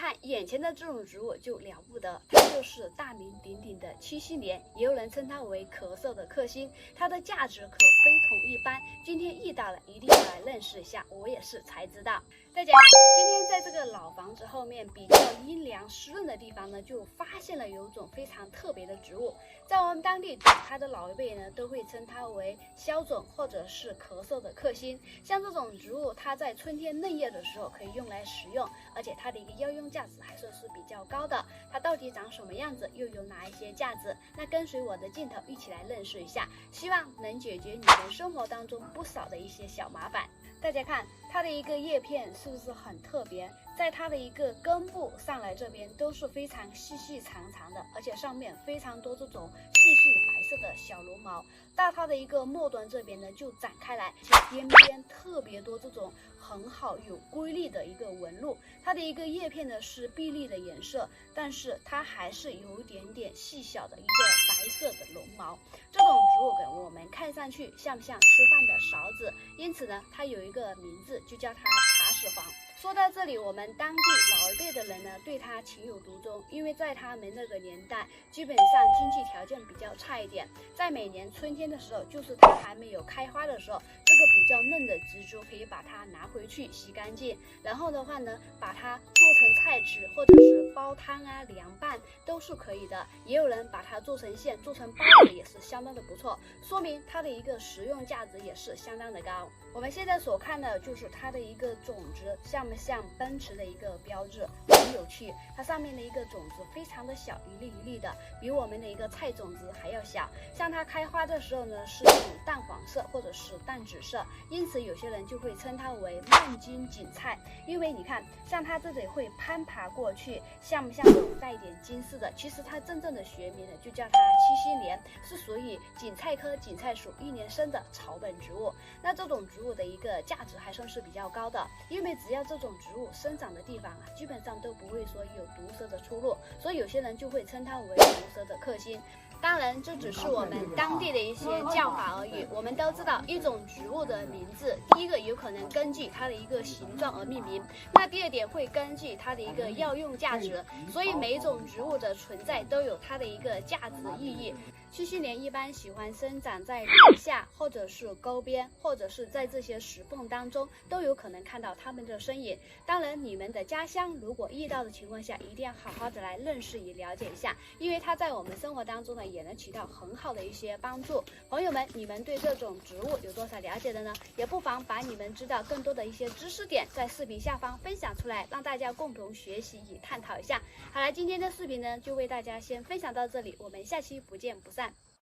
看眼前的这种植物就了不得，它就是大名鼎鼎的七星莲，也有人称它为咳嗽的克星，它的价值可非同一般。今天遇到了，一定要来认识一下，我也是才知道。大家好，今天在这个老房子后面比较阴凉湿润的地方呢，就发现了有种非常特别的植物，在我们当地懂它的老一辈呢，都会称它为消肿或者是咳嗽的克星。像这种植物，它在春天嫩叶的时候可以用来食用，而且它的一个药用价值还算是比较高的。它到底长什么样子，又有哪一些价值？那跟随我的镜头一起来认识一下，希望能解决你们生活当中不少的一些小麻烦。大家看它的一个叶片是不是很特别？在它的一个根部上来这边都是非常细细长长的，而且上面非常多这种细细白色的小绒毛。到它的一个末端这边呢就展开来，且边边特别多这种很好有规律的一个纹路。它的一个叶片呢是碧绿的颜色，但是它还是有一点点细小的一个白色的绒毛。这种植物给我们看上去像不像吃饭的勺子？因此呢，它有一个名字，就叫它茶始皇。说到这里，我们当地老一辈的人呢，对它情有独钟，因为在他们那个年代，基本上经济条件比较差一点，在每年春天的时候，就是它还没有开花的时候，这个比较嫩的植株可以把它拿回去洗干净，然后的话呢，把它做成菜吃，或者是煲汤啊、凉拌都是可以的。也有人把它做成馅、做成包子，也是相当的不错，说明它的一个食用价值也是相当的高。我们现在所看的就是它的一个种子，像不像奔驰的一个标志？很有趣，它上面的一个种子非常的小，一粒一粒的，比我们的一个菜种子还要小。像它开花的时候呢，是一种淡黄色或者是淡紫色，因此有些人就会称它为曼金锦菜。因为你看，像它这里会攀爬过去，像不像这种带一点金丝的？其实它真正的学名呢，就叫它七星莲，是属于锦菜科锦菜属一年生的草本植物。那这种植物的一个价值还算是比较高的，因为只要这种植物生长的地方啊，基本上都不会说有毒蛇的出入，所以有些人就会称它为毒蛇的克星。当然，这只是我们当地的一些叫法而已。我们都知道，一种植物的名字，第一个有可能根据它的一个形状而命名，那第二点会根据它的一个药用价值。所以每一种植物的存在都有它的一个价值意义。七星莲一般喜欢生长在林下，或者是沟边，或者是在这些石缝当中，都有可能看到它们的身影。当然，你们的家乡如果遇到的情况下，一定要好好的来认识与了解一下，因为它在我们生活当中呢，也能起到很好的一些帮助。朋友们，你们对这种植物有多少了解的呢？也不妨把你们知道更多的一些知识点在视频下方分享出来，让大家共同学习与探讨一下。好了，今天的视频呢，就为大家先分享到这里，我们下期不见不散。